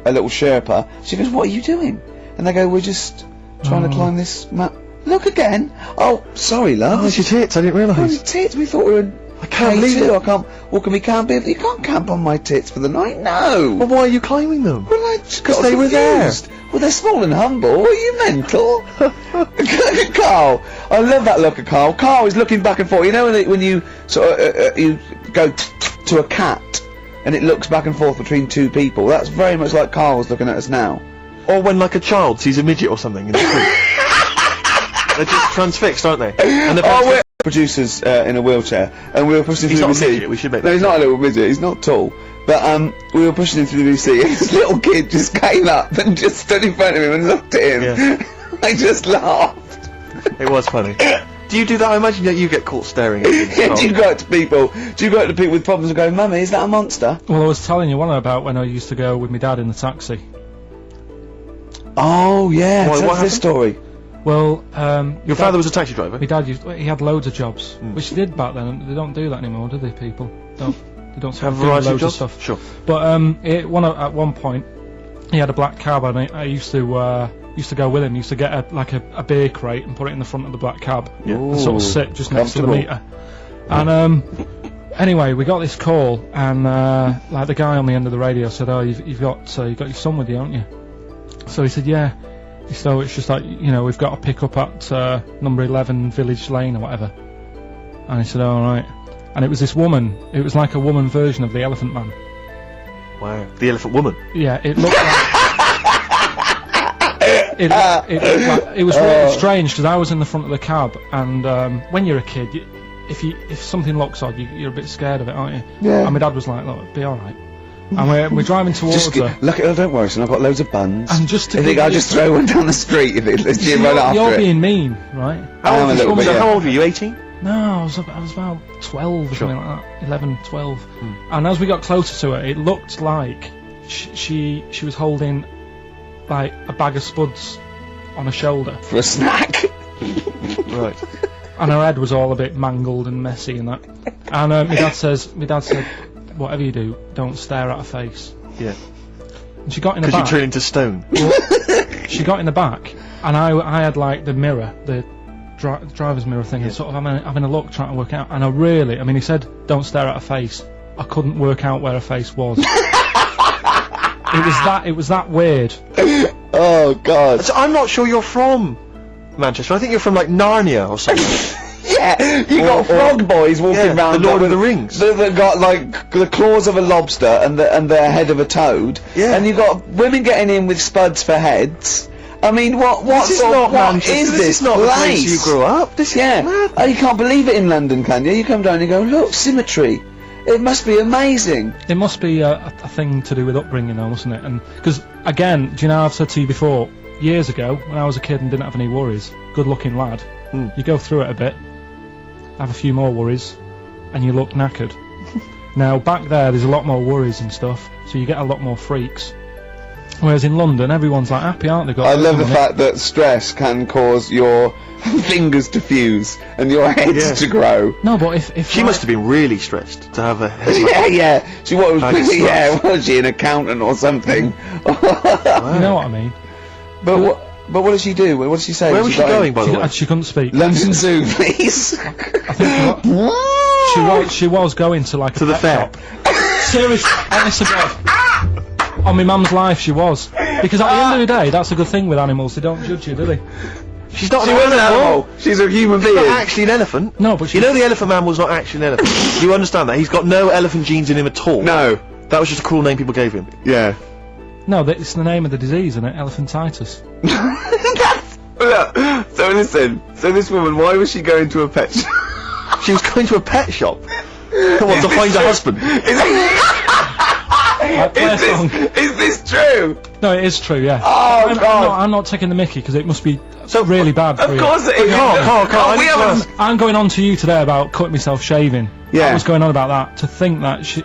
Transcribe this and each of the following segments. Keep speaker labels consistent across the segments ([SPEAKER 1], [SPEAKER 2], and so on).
[SPEAKER 1] little Sherpa. She goes, "What are you doing?" And they go, "We're just trying to climb this map." Look again. Oh, sorry, love.
[SPEAKER 2] Oh, it's your tits. I didn't realise.
[SPEAKER 1] Oh, your tits. We thought we were.
[SPEAKER 2] I can't believe it.
[SPEAKER 1] I can't. Well, can we camp here? You can't camp on my tits for the night. No.
[SPEAKER 2] Well, why are you climbing them?
[SPEAKER 1] Well, I just got
[SPEAKER 2] they were there.
[SPEAKER 1] confused. Well, they're small and humble. Are you mental? Look at Carl. I love that look at Carl. Carl is looking back and forth. You know when you sort of you go to a cat and it looks back and forth between two people. That's very much like Carl's looking at us now.
[SPEAKER 2] Or when like a child sees a midget or something in the street. They're just transfixed, aren't they? And
[SPEAKER 1] we're producers in a wheelchair, and we were pushing him through the VC.
[SPEAKER 2] He's not a midget, we should make that.
[SPEAKER 1] No, he's not a little midget. He's not tall. But we were pushing him through the VC, and this little kid just came up and just stood in front of him and looked at him.
[SPEAKER 2] Yeah.
[SPEAKER 1] I just laughed.
[SPEAKER 2] It was funny. Do you do that? I imagine that you get caught staring at him.
[SPEAKER 1] Yeah, do you go up to people with problems and go, "Mummy, is that a monster?"
[SPEAKER 3] Well, I was telling you one about when I used to go with my dad in the taxi.
[SPEAKER 1] Oh yeah,
[SPEAKER 2] what
[SPEAKER 1] tell us this story.
[SPEAKER 3] Well,
[SPEAKER 2] your father was a taxi driver?
[SPEAKER 3] My dad he had loads of jobs, which he did back then, and they don't do that anymore, do they, people? They don't
[SPEAKER 2] have
[SPEAKER 3] do
[SPEAKER 2] loads
[SPEAKER 3] of
[SPEAKER 2] jobs?
[SPEAKER 3] stuff.
[SPEAKER 2] Sure.
[SPEAKER 3] But at one point, he had a black cab, and I used to go with him. Used to get a beer crate and put it in the front of the black cab, and sort of sit just next to the meter. And anyway, we got this call, and like the guy on the end of the radio said, "Oh, you've got your son with you, haven't you?" So he said, "Yeah." So it's just like, we've got to pick up at number 11 Village Lane or whatever. And he said, "All right." And it was this woman. It was like a woman version of the Elephant Man.
[SPEAKER 2] Wow. The Elephant Woman.
[SPEAKER 3] Yeah, it looked like... it was really strange, because I was in the front of the cab, and when you're a kid, if something looks odd, you're a bit scared of it, aren't you?
[SPEAKER 1] Yeah.
[SPEAKER 3] And my dad was like, "Look, it'll be all right." And we're driving towards her.
[SPEAKER 1] Look at her, don't worry, son, I've got loads of buns.
[SPEAKER 3] And just to
[SPEAKER 1] I think I'll just throw one down the street if you run after
[SPEAKER 3] You're
[SPEAKER 1] it.
[SPEAKER 3] being mean, right?
[SPEAKER 1] I am a little bit, yeah.
[SPEAKER 2] How old were you, 18?
[SPEAKER 3] No, I was about 12 or something like that, 11, 12. And as we got closer to her, it looked like she was holding like a bag of spuds on her shoulder
[SPEAKER 1] for a snack.
[SPEAKER 2] Right.
[SPEAKER 3] And her head was all a bit mangled and messy and that. And my dad said, "Whatever you do, don't stare at her face."
[SPEAKER 2] Yeah.
[SPEAKER 3] And she got in the back.
[SPEAKER 2] Because you turn into stone.
[SPEAKER 3] Well, she got in the back, and I had like the mirror, the driver's mirror thing, and sort of having a look, trying to work out. And he said, "Don't stare at her face." I couldn't work out where her face was. It was that weird.
[SPEAKER 1] Oh God.
[SPEAKER 2] So I'm not sure you're from Manchester. I think you're from like Narnia or something.
[SPEAKER 1] Yeah, you got frog boys walking around.
[SPEAKER 2] The Lord of the Rings.
[SPEAKER 1] They've got like the claws of a lobster and the head of a toad.
[SPEAKER 2] Yeah.
[SPEAKER 1] And you've got women getting in with spuds for heads. I mean, what
[SPEAKER 2] This is not Manchester.
[SPEAKER 1] is
[SPEAKER 2] This is not the place you grew up. This is mad.
[SPEAKER 1] Oh, you can't believe it in London, can you? You come down and you go, "Look, symmetry. It must be amazing."
[SPEAKER 3] It must be a thing to do with upbringing, though, mustn't it? And because again, do you know, I've said to you before, years ago when I was a kid and didn't have any worries, good-looking lad, you go through it a bit, have a few more worries, and you look knackered. Now back there's a lot more worries and stuff, so you get a lot more freaks. Whereas in London, everyone's like happy, aren't they?
[SPEAKER 1] I love the fact that stress can cause your fingers to fuse and your heads to grow.
[SPEAKER 3] No, but if
[SPEAKER 2] she must have been really stressed to have a head.
[SPEAKER 1] Yeah. She was she an accountant or something?
[SPEAKER 3] You know what I mean?
[SPEAKER 1] But what did she do? What did she say?
[SPEAKER 2] Where was she going, by the way?
[SPEAKER 3] She couldn't speak.
[SPEAKER 1] London Zoo, please.
[SPEAKER 3] I think she was going to like
[SPEAKER 2] to the fair.
[SPEAKER 3] Shop. Seriously, honest to God. On my mum's life, she was. Because at the end of the day, that's a good thing with animals. They don't judge you, do they?
[SPEAKER 2] She's not
[SPEAKER 1] an animal. She's a human being.
[SPEAKER 2] She's not actually an elephant.
[SPEAKER 3] No, but
[SPEAKER 2] you know the elephant man was not actually an elephant. You understand that? He's got no elephant genes in him at all.
[SPEAKER 1] No.
[SPEAKER 2] That was just a cool name people gave him.
[SPEAKER 1] Yeah.
[SPEAKER 3] No, it's the name of the disease, isn't it? Elephantitis.
[SPEAKER 1] Look, so listen. So this woman, why was she going to a pet shop?
[SPEAKER 2] She was going to a pet shop. Come on, to find her husband.
[SPEAKER 1] Is this true?
[SPEAKER 3] No, it is true, yeah.
[SPEAKER 1] Oh, God.
[SPEAKER 3] I'm not taking the mickey, because it must be really bad for you.
[SPEAKER 1] Of course it is.
[SPEAKER 3] I'm going on to you today about cutting myself shaving.
[SPEAKER 1] Yeah.
[SPEAKER 3] I was going on about that. To think that she's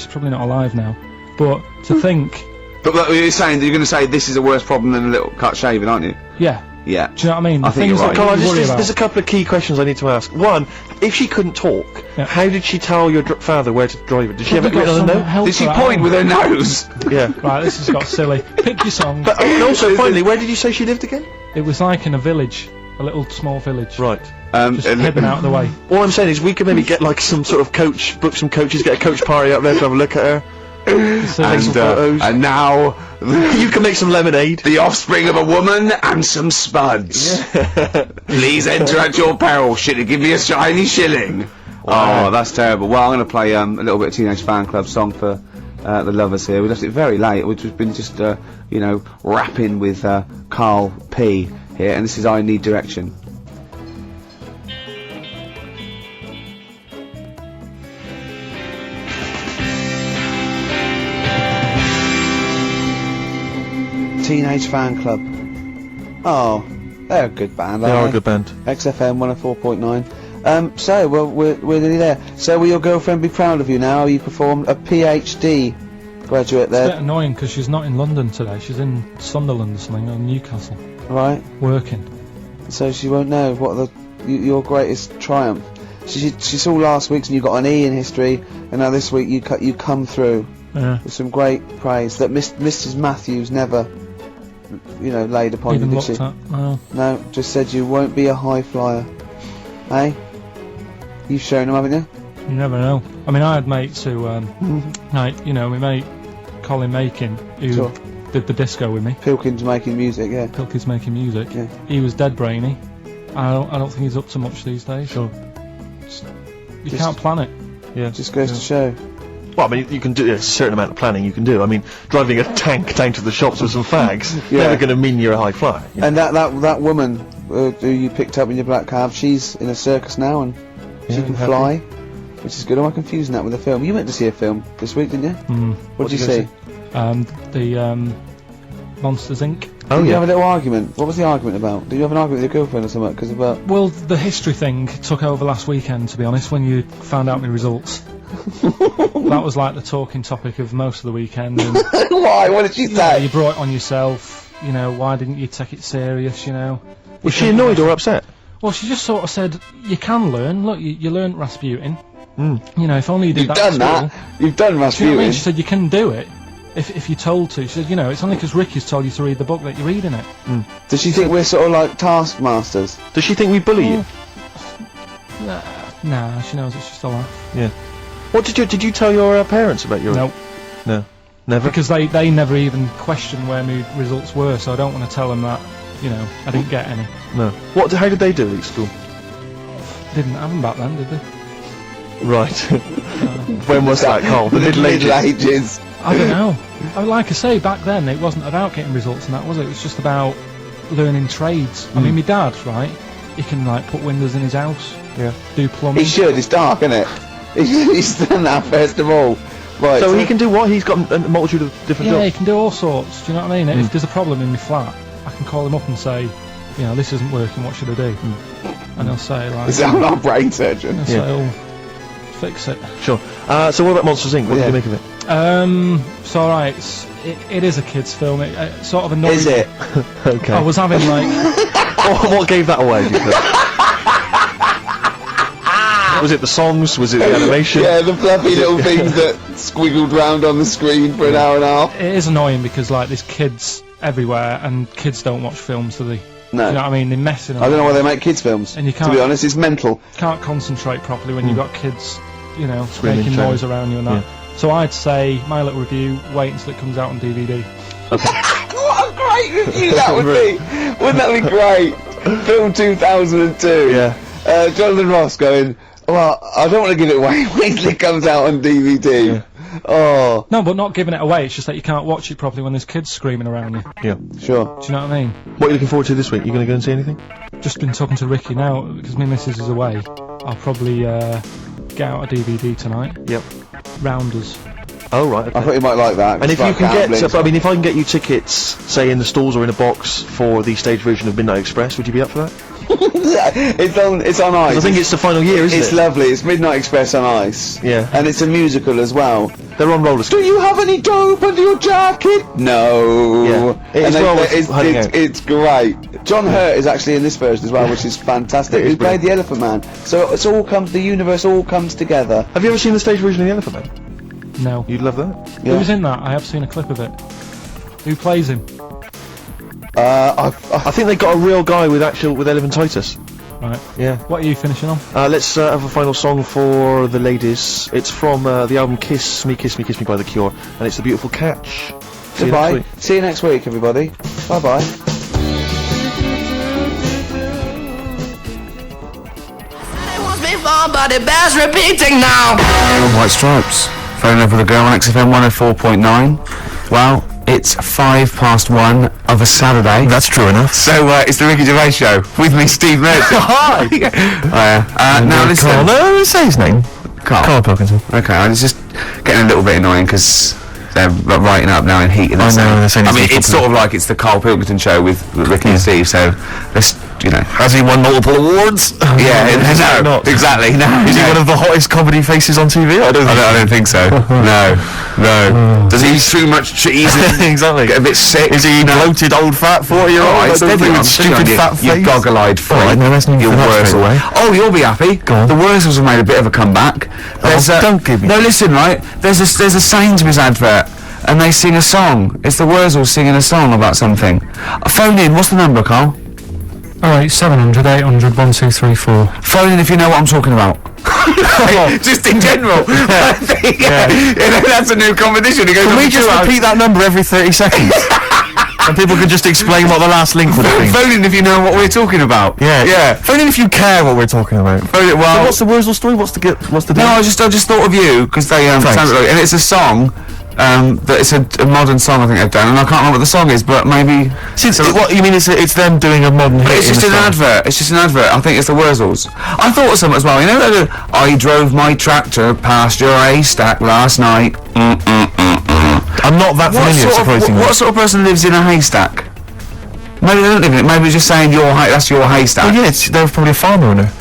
[SPEAKER 3] probably not alive now, but to think...
[SPEAKER 1] But you're saying that you're going to say this is a worse problem than a little cut shaving, aren't you?
[SPEAKER 3] Yeah.
[SPEAKER 1] Yeah.
[SPEAKER 3] Do you know what I mean?
[SPEAKER 1] I think you're right.
[SPEAKER 2] Carl,
[SPEAKER 3] You worry about.
[SPEAKER 2] there's a couple of key questions I need to ask. One, if she couldn't talk,
[SPEAKER 3] Yeah.
[SPEAKER 2] how did she tell your father where to drive it? Did she have it
[SPEAKER 3] Probably
[SPEAKER 2] written on
[SPEAKER 3] got
[SPEAKER 2] a
[SPEAKER 3] some
[SPEAKER 2] note?
[SPEAKER 3] help
[SPEAKER 1] Did she
[SPEAKER 3] for that,
[SPEAKER 1] point with her nose?
[SPEAKER 2] Yeah.
[SPEAKER 3] Right, this has got silly. Pick your song.
[SPEAKER 2] But and also, finally, where did you say she lived again?
[SPEAKER 3] It was like in a village, a little small village.
[SPEAKER 2] Right.
[SPEAKER 3] Just heading out of the way.
[SPEAKER 2] All I'm saying is we could maybe get like some sort of coach, book some coaches, get a coach party up there to have a look at her.
[SPEAKER 3] So
[SPEAKER 2] Take some photos.
[SPEAKER 1] And now
[SPEAKER 2] You can make some lemonade.
[SPEAKER 1] the offspring of a woman and some spuds. Please enter at your peril. Should it give me a shiny shilling?
[SPEAKER 2] Wow.
[SPEAKER 1] Oh, that's terrible. Well, I'm going to play a little bit of Teenage Fan Club song for the lovers here. We left it very late. We've been just, you know, rapping with Carl P here, and this is I Need Direction. Teenage Fan Club. Oh, they're a good band.
[SPEAKER 2] They are a
[SPEAKER 1] aren't
[SPEAKER 2] good band.
[SPEAKER 1] XFM 104.9. So, well, we're nearly there. So, will your girlfriend be proud of you now? You performed a PhD graduate
[SPEAKER 3] It's a bit
[SPEAKER 1] there,
[SPEAKER 3] annoying because she's not in London today. She's in Sunderland or something, or Newcastle,
[SPEAKER 1] right?
[SPEAKER 3] working.
[SPEAKER 1] So she won't know what your greatest triumph. She saw last week's and you got an E in history, and now this week you come through
[SPEAKER 3] Yeah.
[SPEAKER 1] with some great praise that Mrs. Matthews never, you know, laid upon
[SPEAKER 3] Even
[SPEAKER 1] you, did
[SPEAKER 3] looked
[SPEAKER 1] she?
[SPEAKER 3] at. Well,
[SPEAKER 1] No, just said you won't be a high flyer. Eh? You've shown them, haven't you?
[SPEAKER 3] you never know. I mean, I had mates who, like, you know, my mate Colin Makin, who
[SPEAKER 1] Sure.
[SPEAKER 3] did the disco with me.
[SPEAKER 1] Pilkins making music, yeah.
[SPEAKER 3] Pilkey's making music.
[SPEAKER 1] Yeah.
[SPEAKER 3] He was dead brainy. I don't think he's up to much these days.
[SPEAKER 2] Sure.
[SPEAKER 3] You
[SPEAKER 1] Just-
[SPEAKER 3] can't plan it.
[SPEAKER 2] Yeah.
[SPEAKER 1] Just goes to show.
[SPEAKER 2] Well, I mean, you can do a certain amount of planning. You can do. I mean, driving a tank down to the shops with some fags
[SPEAKER 1] Yeah.
[SPEAKER 2] never going to mean you're a high flyer. You know?
[SPEAKER 1] And that woman who you picked up in your black cab, she's in a circus now and she
[SPEAKER 2] Yeah,
[SPEAKER 1] can
[SPEAKER 2] happy.
[SPEAKER 1] fly, which is good. Am I confusing that with a film? You went to see a film this week, didn't you? What did you
[SPEAKER 2] did you
[SPEAKER 1] see?
[SPEAKER 3] The Monsters Inc.
[SPEAKER 2] Oh
[SPEAKER 1] Did you
[SPEAKER 2] yeah.
[SPEAKER 1] have a little argument? What was the argument about? Did you have an argument with your girlfriend or something? Because about
[SPEAKER 3] Well, the history thing took over last weekend, to be honest, when you found out my results. That was like the talking topic of most of the weekend. And,
[SPEAKER 1] why? What did she
[SPEAKER 3] you
[SPEAKER 1] say?
[SPEAKER 3] brought it on yourself. You know, why didn't you take it serious? You know.
[SPEAKER 2] Was she annoyed or upset?
[SPEAKER 3] Well, she just sort of said, "You can learn. Look, you learned Rasputin.
[SPEAKER 2] Mm.
[SPEAKER 3] You know, if only you did
[SPEAKER 1] You've
[SPEAKER 3] that."
[SPEAKER 1] done
[SPEAKER 3] at school."
[SPEAKER 1] that. You've done
[SPEAKER 3] Do you know what I mean?
[SPEAKER 1] Rasputin.
[SPEAKER 3] She said, "You can do it if you're told to." She said, "You know, it's only because Ricky's told you to read the book that you're reading it."
[SPEAKER 1] Does she think we're sort of like taskmasters?
[SPEAKER 2] Does she think we bully you?
[SPEAKER 3] Nah, she knows it's just a laugh.
[SPEAKER 2] Yeah. What did you tell your parents about your?
[SPEAKER 3] No,
[SPEAKER 2] No. Never.
[SPEAKER 3] because they never even questioned where my results were, so I don't want to tell them that. You know, I didn't get any.
[SPEAKER 2] No. What? How did they do it at school?
[SPEAKER 3] Didn't have them back then, did they?
[SPEAKER 2] Right. When was that, Carl? The Middle Ages.
[SPEAKER 1] Ages.
[SPEAKER 3] I don't know. Like I say, back then it wasn't about getting results and that, was it? It was just about learning trades. I mean, my dad, right? He can like put windows in his house.
[SPEAKER 2] Yeah.
[SPEAKER 3] Do plumbing.
[SPEAKER 1] He should. It's dark, isn't it? He's done that first of all. Right.
[SPEAKER 2] So he can do what? He's got a multitude of different
[SPEAKER 3] Yeah, he
[SPEAKER 2] jobs.
[SPEAKER 3] can do all sorts. Do you know what I mean? If there's a problem in my flat, I can call him up and say, you know, this isn't working. What should I do? And he'll say like,
[SPEAKER 1] Is that our brain surgeon?
[SPEAKER 3] he'll say, "Oh, fix it."
[SPEAKER 2] Sure. So what about Monsters Inc? What
[SPEAKER 1] Yeah.
[SPEAKER 2] did you make of it?
[SPEAKER 3] It's alright. It is a kids' film. It sort of annoys
[SPEAKER 1] Is it?
[SPEAKER 2] Okay.
[SPEAKER 3] I was having like.
[SPEAKER 2] what gave that away? Do you think? Was it the songs? Was it the animation?
[SPEAKER 1] Yeah, the fluffy little things that squiggled round on the screen for an hour and a half.
[SPEAKER 3] It is annoying because like there's kids everywhere and kids don't watch films, do they?
[SPEAKER 1] No.
[SPEAKER 3] You know what I mean? They're messing.
[SPEAKER 1] I don't know why they make kids films.
[SPEAKER 3] And you
[SPEAKER 1] to
[SPEAKER 3] can't-
[SPEAKER 1] be honest, it's mental.
[SPEAKER 3] Can't concentrate properly when you've got kids, you know,
[SPEAKER 2] Screaming,
[SPEAKER 3] making
[SPEAKER 2] shouting.
[SPEAKER 3] noise around you and that. So I'd say my little review. Wait until it comes out on DVD.
[SPEAKER 1] What a great review that would be! Wouldn't that be great? Film 2002.
[SPEAKER 2] Yeah.
[SPEAKER 1] Jonathan Ross going, well, I don't want to give it away. Wait till it comes out on DVD.
[SPEAKER 2] Yeah.
[SPEAKER 1] Oh,
[SPEAKER 3] No, but not giving it away. It's just that you can't watch it properly when there's kids screaming around you.
[SPEAKER 2] Yeah.
[SPEAKER 1] sure.
[SPEAKER 3] Do you know what I mean?
[SPEAKER 2] What are you looking forward to this week? You going to go and see anything?
[SPEAKER 3] Just been talking to Ricky now because my missus is away. I'll probably get out a DVD tonight.
[SPEAKER 2] Yep.
[SPEAKER 3] Rounders.
[SPEAKER 2] Oh right. Okay.
[SPEAKER 1] I thought you might like that.
[SPEAKER 2] And if
[SPEAKER 1] It's
[SPEAKER 2] you
[SPEAKER 1] about
[SPEAKER 2] can
[SPEAKER 1] gambling.
[SPEAKER 2] get, I mean, if I can get you tickets, say in the stalls or in a box for the stage version of Midnight Express, would you be up for that?
[SPEAKER 1] It's on ice.
[SPEAKER 2] I think it's the final year, isn't
[SPEAKER 1] It's
[SPEAKER 2] it?
[SPEAKER 1] lovely. It's Midnight Express on ice.
[SPEAKER 2] Yeah.
[SPEAKER 1] And it's a musical as well.
[SPEAKER 2] They're on roller
[SPEAKER 1] Do
[SPEAKER 2] skates.
[SPEAKER 1] you have any dope under your jacket? No.
[SPEAKER 2] Yeah. It's well worth hiding out.
[SPEAKER 1] it's great. John Hurt is actually in this version as well, which is fantastic.
[SPEAKER 2] It is
[SPEAKER 1] He played the Elephant Man. So it's all the universe all comes together.
[SPEAKER 2] Have you ever seen the stage version of the Elephant Man?
[SPEAKER 3] No.
[SPEAKER 2] You'd love that.
[SPEAKER 1] Yeah.
[SPEAKER 3] Who's in that? I have seen a clip of it. Who plays him?
[SPEAKER 2] I think they got a real guy with elephantitis.
[SPEAKER 3] Right.
[SPEAKER 2] Yeah.
[SPEAKER 3] What are you finishing on?
[SPEAKER 2] Let's have a final song for the ladies. It's from the album Kiss Me, Kiss Me, Kiss Me by The Cure, and it's The Beautiful Catch. See you next
[SPEAKER 1] Goodbye.
[SPEAKER 2] week.
[SPEAKER 1] See you next week, everybody. Bye bye.
[SPEAKER 4] Before, but it bears repeating now.
[SPEAKER 5] White Stripes. Phone over the girl on XFM 104.9. Well, it's 1:05 of a Saturday.
[SPEAKER 2] That's true enough.
[SPEAKER 5] So it's the Ricky Gervais Show with me, Steve Merchant.
[SPEAKER 2] Hi!
[SPEAKER 5] Now listen.
[SPEAKER 2] Carl, no, say his name. Carl Pilkington.
[SPEAKER 5] Okay, it's just getting a little bit annoying because they're writing up now in heat and
[SPEAKER 2] I know, they're saying
[SPEAKER 5] I
[SPEAKER 2] it's
[SPEAKER 5] mean,
[SPEAKER 2] not
[SPEAKER 5] it's sort of like it's the Carl Pilkington Show with Ricky and Steve. So let's,
[SPEAKER 2] Has he won multiple awards?
[SPEAKER 5] Yeah, no,
[SPEAKER 2] not?
[SPEAKER 5] exactly. No,
[SPEAKER 2] Is he one of the hottest comedy faces on TV? I
[SPEAKER 5] don't think so. No. Does he eat too much cheese? And
[SPEAKER 2] exactly.
[SPEAKER 5] Get a bit sick?
[SPEAKER 2] Is he bloated old fat 40-year-old?
[SPEAKER 5] Steady on,
[SPEAKER 2] stupid fat
[SPEAKER 5] you
[SPEAKER 2] face.
[SPEAKER 5] goggle-eyed freak.
[SPEAKER 2] Alright, no, let's not
[SPEAKER 5] You
[SPEAKER 2] get that
[SPEAKER 5] Wurzel.
[SPEAKER 2] straight away.
[SPEAKER 5] Oh, you'll be happy.
[SPEAKER 2] Go on.
[SPEAKER 5] The Wurzels have made a bit of a comeback.
[SPEAKER 2] Don't give me.
[SPEAKER 5] No, listen, right? There's a Sainsbury's advert, and they sing a song. It's the Wurzels singing a song about something. Phone in. What's the number, Carl?
[SPEAKER 3] Alright, 700, 800, 1234.
[SPEAKER 5] Phone in if you know what I'm talking about. Just in general. That's a new competition. It goes
[SPEAKER 2] Can
[SPEAKER 5] on
[SPEAKER 2] we
[SPEAKER 5] for
[SPEAKER 2] just
[SPEAKER 5] 2 hours.
[SPEAKER 2] repeat that number every 30 seconds? And people can just explain what the last link would have been.
[SPEAKER 5] Phone in if you know what we're talking about.
[SPEAKER 2] Yeah. Phone in if you care what we're talking about.
[SPEAKER 5] Phone in, well,
[SPEAKER 2] So what's the Wurzel story? What's the deal?
[SPEAKER 5] no, I just thought of you because they
[SPEAKER 2] Thanks.
[SPEAKER 5] sound like, and it's a song. That it's a modern song I think they've done, and I can't remember what the song is, but maybe.
[SPEAKER 2] What you mean? It's them doing a modern hit?
[SPEAKER 5] It's just an advert. It's just an advert. I think it's the Wurzels. I thought of something as well. You know, I drove my tractor past your haystack last night.
[SPEAKER 2] I'm not that familiar, surprisingly.
[SPEAKER 5] What sort of person lives in a haystack? Maybe they don't live in it. Maybe it's just saying that's your haystack.
[SPEAKER 2] Well, yeah, they're probably a farmer in there.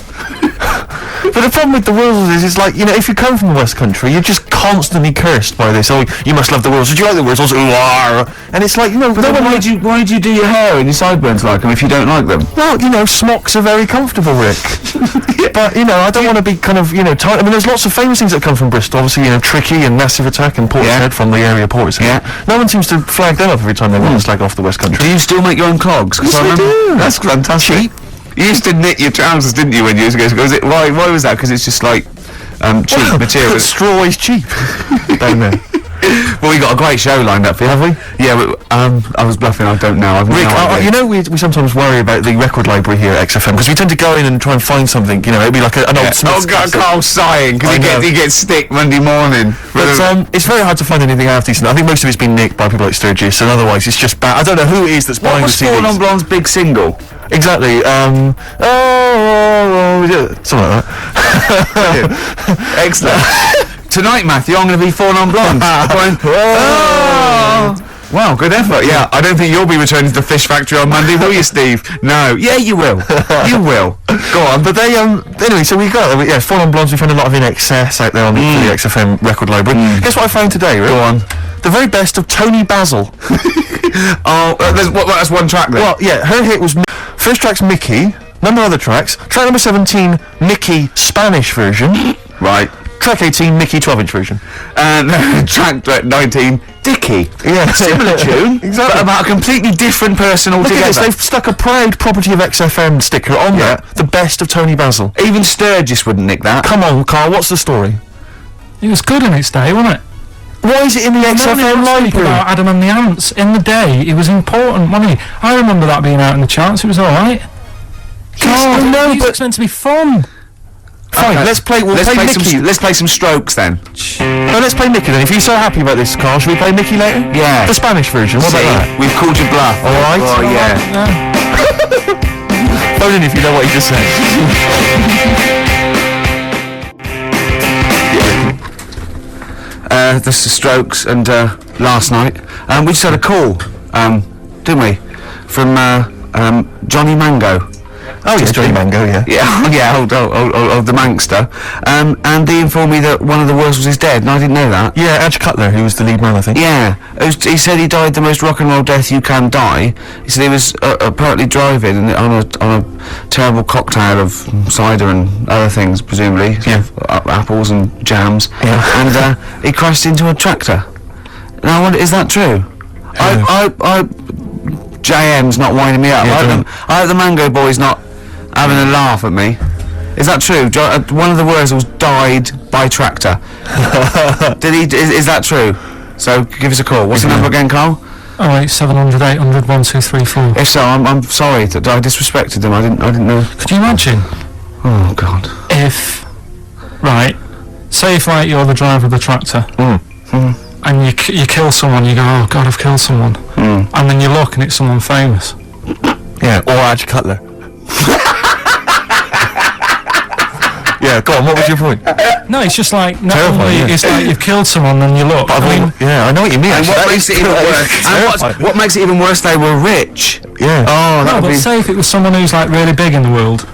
[SPEAKER 2] But the problem with the Wurzels is, it's like, if you come from the West Country, you're just constantly cursed by this. Oh, you must love the Wurzels. Do you like the Wurzels? Ooh, ah. And it's like,
[SPEAKER 5] But then why do you do your hair and your sideburns like them if you don't like them?
[SPEAKER 2] well, smocks are very comfortable, Rick. But, I don't want to be kind of, tight. I mean, there's lots of famous things that come from Bristol. Obviously, Tricky and Massive Attack and Portishead from the area Portishead.
[SPEAKER 5] Yeah.
[SPEAKER 2] No one seems to flag them up every time they want to slag off the West Country.
[SPEAKER 5] Do you still make your own clogs? 'Cause
[SPEAKER 2] Yes,
[SPEAKER 5] I
[SPEAKER 2] I
[SPEAKER 5] remember-
[SPEAKER 2] do.
[SPEAKER 5] That's fantastic.
[SPEAKER 2] Cheap.
[SPEAKER 5] You used to knit your trousers, didn't you, when years ago? Why was that? Because it's just like cheap material.
[SPEAKER 2] Straw is cheap. Down there.
[SPEAKER 5] Well, we got a great show lined up for you.
[SPEAKER 2] Have we?
[SPEAKER 5] Yeah, I was bluffing. I don't know. I've
[SPEAKER 2] Rick,
[SPEAKER 5] no idea.
[SPEAKER 2] we sometimes worry about the record library here at XFM because we tend to go in and try and find something. It'd be like an old Smith's
[SPEAKER 5] God,
[SPEAKER 2] cassette.
[SPEAKER 5] Carl's sighing because
[SPEAKER 2] I know.
[SPEAKER 5] he gets stick Monday morning.
[SPEAKER 2] But it's very hard to find anything half decent. I think most of it's been nicked by people like Sturgis, and otherwise it's just bad. I don't know who it is that's
[SPEAKER 5] What
[SPEAKER 2] buying the
[SPEAKER 5] was
[SPEAKER 2] CDs.
[SPEAKER 5] Four Non Blonde's big single?
[SPEAKER 2] Exactly. Something like that.
[SPEAKER 5] Excellent. Tonight, Matthew, I'm going to be Four Non Blondes. Oh! Wow, good effort. Yeah, I don't think you'll be returning to the Fish Factory on Monday, will you, Steve? No. Yeah, you will. You will.
[SPEAKER 2] Go on. But they anyway. So we got Four Non Blondes. We found a lot of In Excess out there on the XFM record library. Guess what I found today, Rick?
[SPEAKER 5] Go on.
[SPEAKER 2] The very best of Tony Basil.
[SPEAKER 5] That's one track then.
[SPEAKER 2] Well, yeah, her hit was first track's Mickey. Number of other tracks. Track number 17, Mickey Spanish version.
[SPEAKER 5] Right.
[SPEAKER 2] Track 18, Mickey 12-inch version.
[SPEAKER 5] And track 19, Dickie.
[SPEAKER 2] Yeah,
[SPEAKER 5] Similar tune,
[SPEAKER 2] exactly.
[SPEAKER 5] but about a completely different person
[SPEAKER 2] Look
[SPEAKER 5] altogether.
[SPEAKER 2] at this, they've stuck a proud property of XFM sticker on there. The best of Tony Basil.
[SPEAKER 5] Even Sturgis wouldn't nick that.
[SPEAKER 2] Come on, Carl, what's the story?
[SPEAKER 3] It was good in its day, wasn't it?
[SPEAKER 2] Why is it in the XFM library?
[SPEAKER 3] About Adam and the Ants. In the day, it was important, wasn't it? I remember that being out in the charts. It was alright.
[SPEAKER 2] Oh, no, but
[SPEAKER 3] it's meant to be fun.
[SPEAKER 2] fine, let's play Mickey.
[SPEAKER 5] Let's play some Strokes then.
[SPEAKER 2] No, let's play Mickey then. If you're so happy about this, Carl, should we play Mickey later?
[SPEAKER 5] Yeah.
[SPEAKER 2] The Spanish version, what about that?
[SPEAKER 5] We've called you bluff.
[SPEAKER 2] Alright.
[SPEAKER 5] Oh, yeah.
[SPEAKER 2] Phone in if you know what he just said.
[SPEAKER 5] This is Strokes, and last night we just had a call, didn't we, from Johnny Mango,
[SPEAKER 2] Oh, yes, Johnny Mango, yeah.
[SPEAKER 5] Yeah, old the Mankster. And he informed me that one of the Wurzels is dead, and I didn't know that.
[SPEAKER 2] Yeah, Edge Cutler, who was the lead man, I think.
[SPEAKER 5] Yeah, he said he died the most rock and roll death you can die. He said he was apparently driving on a terrible cocktail of cider and other things, presumably.
[SPEAKER 2] Yeah.
[SPEAKER 5] Apples and jams.
[SPEAKER 2] Yeah.
[SPEAKER 5] And he crashed into a tractor. Now I wonder, is that true? JM's not winding me up.
[SPEAKER 2] Yeah,
[SPEAKER 5] I hope the Mango Boy's not having a laugh at me. Is that true? One of the Wurzels died by tractor. Did he? Is that true? So give us a call. What's the number again, Carl?
[SPEAKER 3] 08700 800 1234.
[SPEAKER 5] If so, I'm sorry that I disrespected them. I didn't know.
[SPEAKER 3] Could you imagine?
[SPEAKER 5] Oh God.
[SPEAKER 3] If, right, say if like you're the driver of the tractor, and you kill someone, you go, oh God, I've killed someone, and then you look and it's someone famous.
[SPEAKER 2] Yeah, or Edge Cutler. Yeah, go on, what was your point?
[SPEAKER 3] No, it's just like, not
[SPEAKER 2] Terrifying,
[SPEAKER 3] only
[SPEAKER 2] yeah.
[SPEAKER 3] it's like you've killed someone, then you look.
[SPEAKER 2] I mean, yeah, I know what you mean.
[SPEAKER 5] And
[SPEAKER 2] actually.
[SPEAKER 5] what makes it even worse? And what makes it even worse? They were rich.
[SPEAKER 2] Yeah.
[SPEAKER 5] Oh, that
[SPEAKER 3] No,
[SPEAKER 5] would
[SPEAKER 3] but
[SPEAKER 5] be.
[SPEAKER 3] say if it was someone who's like really big in the world.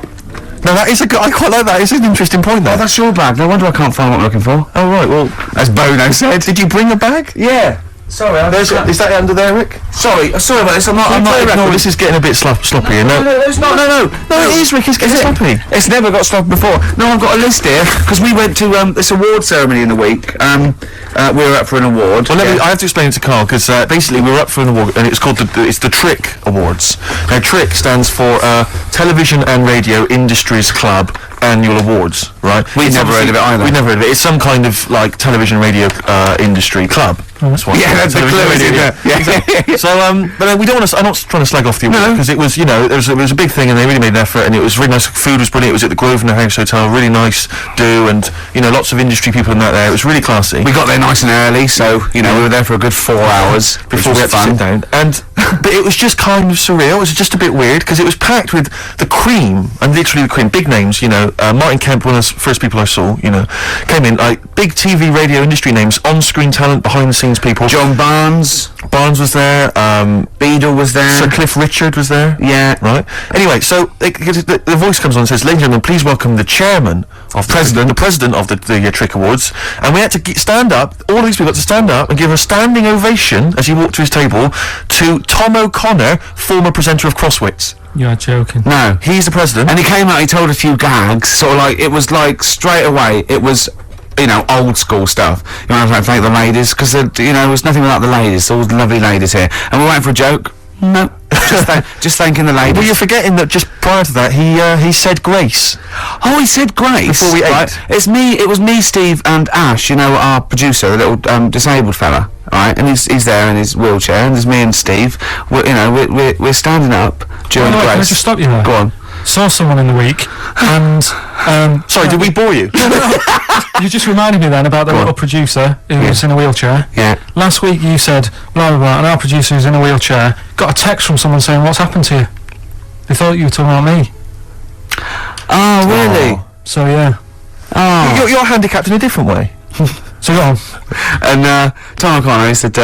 [SPEAKER 2] No, that is I quite like that. It's an interesting point,
[SPEAKER 5] Oh,
[SPEAKER 2] there.
[SPEAKER 5] that's your bag. No wonder I can't find what I'm looking for.
[SPEAKER 2] Oh, right, well,
[SPEAKER 5] As Bono said.
[SPEAKER 2] did you bring a bag?
[SPEAKER 5] Yeah. Sorry,
[SPEAKER 2] Is that under there, Rick?
[SPEAKER 5] sorry about this. I'm not
[SPEAKER 2] No,
[SPEAKER 5] ignoring.
[SPEAKER 2] this is getting a bit sloppy.
[SPEAKER 5] No,
[SPEAKER 2] No,
[SPEAKER 5] it's not. No,
[SPEAKER 2] it is, Rick. It's getting sloppy.
[SPEAKER 5] It's never got stopped before. No, I've got a list here because we went to this award ceremony in the week. We were up for an award.
[SPEAKER 2] Well, I have to explain it to Carl because basically we were up for an award and it's called it's the Trick Awards. Now, Trick stands for Television and Radio Industries Club Annual Awards, right?
[SPEAKER 5] We've never heard of it either.
[SPEAKER 2] We've never heard of it. It's some kind of like television radio industry club. That's what.
[SPEAKER 5] Yeah, that's the
[SPEAKER 2] Television
[SPEAKER 5] clue,
[SPEAKER 2] radio,
[SPEAKER 5] isn't it?
[SPEAKER 2] yeah. Exactly. So, but we don't want to. I'm not trying to slag off the award because it was, it was a big thing and they really made an effort and it was really nice. Food was brilliant. It was at the Grosvenor House Hotel, really nice do, and lots of industry people and that there. It was really classy.
[SPEAKER 5] We got there nice and early, so we were there for a good 4 hours
[SPEAKER 2] Before we had to sit down, but it was just kind of surreal. It was just a bit weird because it was packed with the cream, and literally the cream, big names. Martin Kemp, one of the first people I saw. Came in like big TV, radio industry names, on-screen talent, behind-the-scenes people.
[SPEAKER 5] John Barnes
[SPEAKER 2] was there.
[SPEAKER 5] Beadle was there.
[SPEAKER 2] Sir Cliff Richard was there.
[SPEAKER 5] Yeah.
[SPEAKER 2] Right. Anyway, so the voice comes on and says, "Ladies and gentlemen, please welcome the chairman of the president of the Trick Awards." And we had to stand up. All of these people had to stand up and give a standing ovation as he walked to his table to Tom O'Connor, former presenter of Crosswits.
[SPEAKER 3] You're joking.
[SPEAKER 5] No.
[SPEAKER 2] He's the president.
[SPEAKER 5] And he came out, he told a few gags, sort of like, it was like, straight away, it was, old school stuff. I have to thank the ladies, because, there was nothing without the ladies, all the lovely ladies here. And we went for a joke. No. Just thanking the ladies.
[SPEAKER 2] Well, you're forgetting that just prior to that, he said grace.
[SPEAKER 5] Oh, he said grace.
[SPEAKER 2] Before we ate.
[SPEAKER 5] Right? It was me, Steve, and Ash, our producer, the little disabled fella, right? And he's there in his wheelchair, and there's me and Steve. We're standing up during
[SPEAKER 3] Can I
[SPEAKER 5] grace.
[SPEAKER 3] just stop you there?
[SPEAKER 5] Go on.
[SPEAKER 3] Saw someone in the week, and
[SPEAKER 2] Sorry, did we bore you?
[SPEAKER 3] you just reminded me then about the little producer who was in a wheelchair.
[SPEAKER 5] Yeah.
[SPEAKER 3] Last week you said, blah, blah, blah, and our producer who's in a wheelchair got a text from someone saying, what's happened to you? They thought you were talking about me.
[SPEAKER 5] Oh, really?
[SPEAKER 2] Oh.
[SPEAKER 3] So, yeah.
[SPEAKER 5] Oh.
[SPEAKER 2] You're handicapped in a different way.
[SPEAKER 3] So, go on.
[SPEAKER 5] And Tom O'Connor, he said,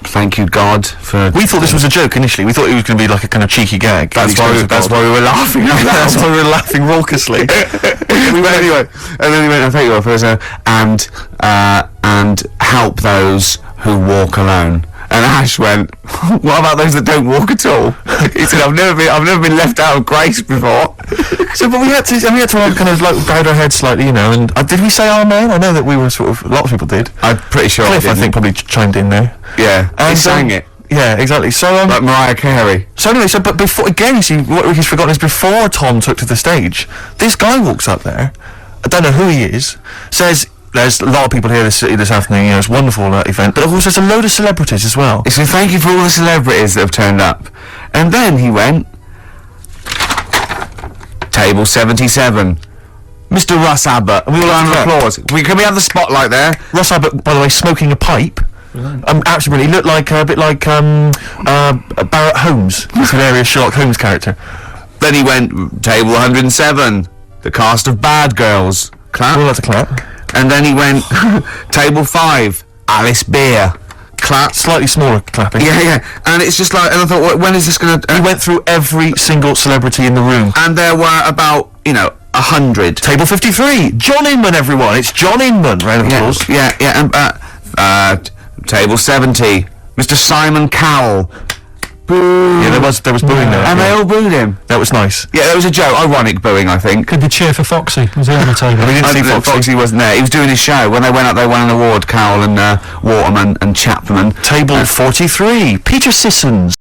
[SPEAKER 5] thank you, God, for...
[SPEAKER 2] We thought this was a joke initially. We thought it was going to be like a kind of cheeky gag.
[SPEAKER 5] That's why we were laughing.
[SPEAKER 2] That's why we were laughing raucously.
[SPEAKER 5] Anyway, and then he went, thank you, God, for and help those who walk alone. And Ash went, what about those that don't walk at all? He said, I've never been left out of grace before.
[SPEAKER 2] So, but we had to kind of like bowed our heads slightly, and did we say amen? I know that we were a lot of people did.
[SPEAKER 5] I'm pretty sure
[SPEAKER 2] Cliff, I think, probably chimed in there.
[SPEAKER 5] Yeah, he sang it.
[SPEAKER 2] Yeah, exactly. So,
[SPEAKER 5] Like Mariah Carey.
[SPEAKER 2] So anyway, but before, again, you see, what Ricky's forgotten is before Tom took to the stage, this guy walks up there, I don't know who he is, says, there's a lot of people here this afternoon, it's a wonderful event, but of course there's a load of celebrities as well.
[SPEAKER 5] So thank you for all the celebrities that have turned up. And then he went, table 77, Mr. Russ Abbott. And we all round of applause. Can we have the spotlight there?
[SPEAKER 2] Russ Abbott, by the way, smoking a pipe. Absolutely, he looked like a bit like Barrett Holmes, this hilarious Sherlock Holmes character.
[SPEAKER 5] Then he went, table 107, the cast of Bad Girls. Clap.
[SPEAKER 2] Well, that's a clap.
[SPEAKER 5] And then he went, table 5, Alice Beer. clap.
[SPEAKER 2] Slightly smaller clapping.
[SPEAKER 5] Yeah. And it's just like, and I thought, when is this gonna...
[SPEAKER 2] He went through every single celebrity in the room.
[SPEAKER 5] And there were about, 100.
[SPEAKER 2] Table 53, John Inman, everyone. It's John Inman. Round of applause.
[SPEAKER 5] Yeah, and, table 70, Mr. Simon Cowell. Boo.
[SPEAKER 2] Yeah, there was booing there.
[SPEAKER 5] And they all booed him.
[SPEAKER 2] That was nice.
[SPEAKER 5] Yeah, that was a joke. Ironic booing, I think.
[SPEAKER 3] Could be cheer for Foxy. Was he on the table?
[SPEAKER 2] We didn't see Foxy.
[SPEAKER 5] Foxy wasn't there. He was doing his show. When they went up, they won an award, Cowell and Waterman and Chapman.
[SPEAKER 2] Table 43, Peter Sissons.